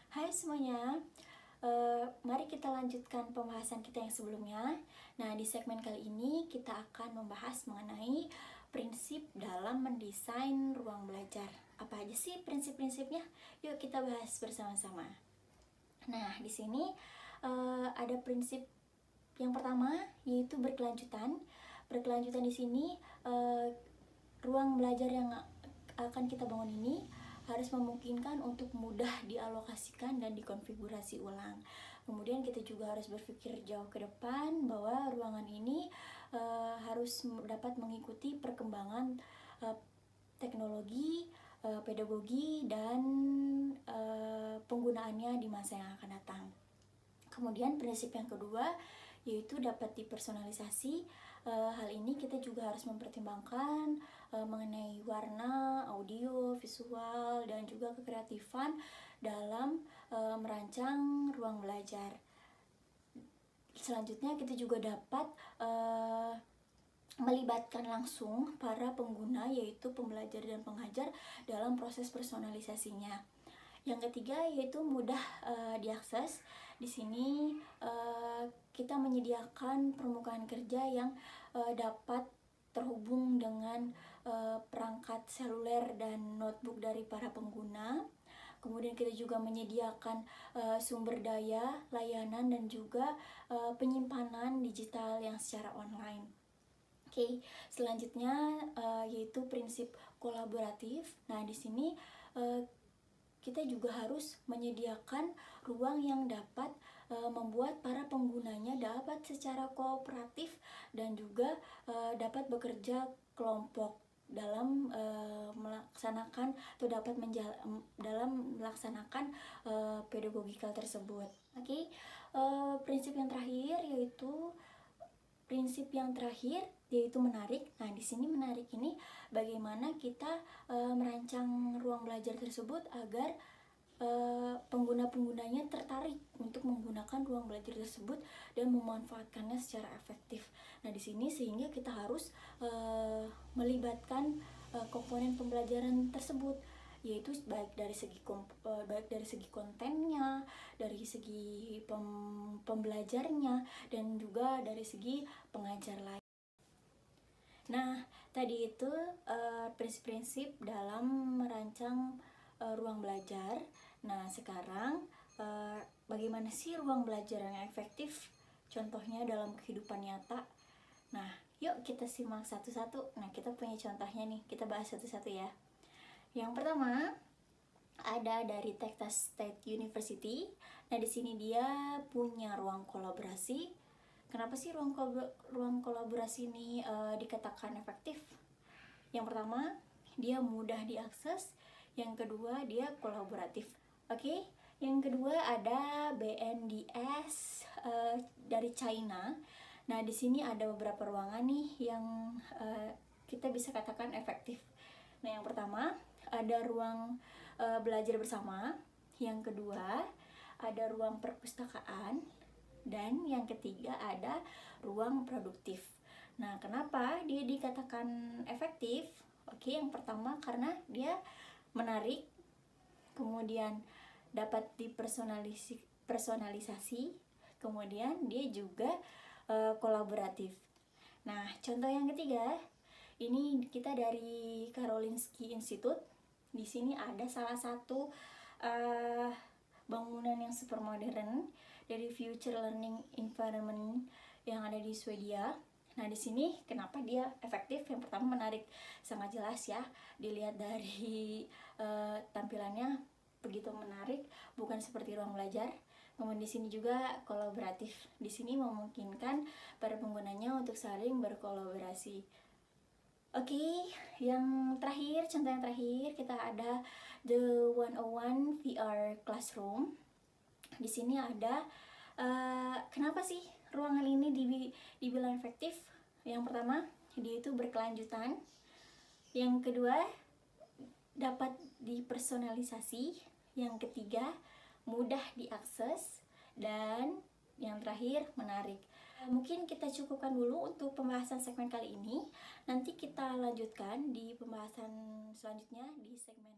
Hai semuanya, mari kita lanjutkan pembahasan kita yang sebelumnya. Nah, di segmen kali ini kita akan membahas mengenai prinsip dalam mendesain ruang belajar. Apa aja sih prinsip-prinsipnya? Yuk kita bahas bersama-sama. Nah, di sini ada prinsip yang pertama yaitu berkelanjutan. Berkelanjutan di sini ruang belajar yang akan kita bangun ini harus memungkinkan untuk mudah dialokasikan dan dikonfigurasi ulang. Kemudian kita juga harus berpikir jauh ke depan bahwa ruangan ini harus dapat mengikuti perkembangan teknologi, pedagogi, dan penggunaannya di masa yang akan datang. Kemudian prinsip yang kedua yaitu dapat dipersonalisasi. Hal ini kita juga harus mempertimbangkan mengenai warna, audio, visual, dan juga kekreatifan dalam merancang ruang belajar. Selanjutnya kita juga dapat melibatkan langsung para pengguna yaitu pembelajar dan pengajar dalam proses personalisasinya. Yang ketiga yaitu mudah diakses. Di sini kita menyediakan permukaan kerja yang dapat terhubung dengan perangkat seluler dan notebook dari para pengguna. Kemudian kita juga menyediakan sumber daya, layanan, dan juga penyimpanan digital yang secara online. Oke, selanjutnya yaitu prinsip kolaboratif. Nah, di sini kita juga harus menyediakan ruang yang dapat membuat para penggunanya dapat secara kooperatif dan juga dapat bekerja kelompok dalam melaksanakan atau dapat dalam melaksanakan pedagogikal tersebut. Oke, prinsip yang terakhir yaitu menarik. Nah, di sini menarik ini bagaimana kita merancang ruang belajar tersebut agar pengguna-penggunanya tertarik untuk menggunakan ruang belajar tersebut dan memanfaatkannya secara efektif. Nah, di sini sehingga kita harus melibatkan komponen pembelajaran tersebut, yaitu baik dari segi kontennya, dari segi pembelajarnya, dan juga dari segi pengajar lain. Nah, tadi itu prinsip-prinsip dalam merancang ruang belajar. Nah, sekarang bagaimana sih ruang belajar yang efektif? Contohnya dalam kehidupan nyata. Nah, yuk kita simak satu-satu. Nah, kita punya contohnya nih, kita bahas satu-satu ya. Yang pertama ada dari Texas State University. Nah, di sini dia punya ruang kolaborasi. Kenapa sih ruang kolaborasi ini dikatakan efektif? Yang pertama, dia mudah diakses. Yang kedua, dia kolaboratif. Oke, yang kedua ada BNDS dari China. Nah, di sini ada beberapa ruangan nih yang kita bisa katakan efektif. Nah, yang pertama ada ruang belajar bersama. Yang kedua ada ruang perpustakaan. Dan yang ketiga ada ruang produktif. Nah, kenapa dia dikatakan efektif? Oke, yang pertama karena dia menarik, kemudian dapat dipersonalisasi, kemudian dia juga kolaboratif. Nah, contoh yang ketiga, ini kita dari Karolinski Institute. Di sini ada salah satu bangunan yang super modern dari Future Learning Environment yang ada di Swedia. Nah, di sini kenapa dia efektif? Yang pertama menarik, sangat jelas ya. Dilihat dari tampilannya begitu menarik, bukan seperti ruang belajar. Kemudian di sini juga kolaboratif. Di sini memungkinkan para penggunanya untuk saling berkolaborasi. Oke, yang terakhir, contoh yang terakhir kita ada The 101 VR Classroom. Di sini ada kenapa sih ruangan ini dibilang efektif? Yang pertama, dia itu berkelanjutan. Yang kedua, dapat dipersonalisasi. Yang ketiga, mudah diakses. Dan yang terakhir, menarik. Mungkin kita cukupkan dulu untuk pembahasan segmen kali ini. Nanti kita lanjutkan di pembahasan selanjutnya di segmen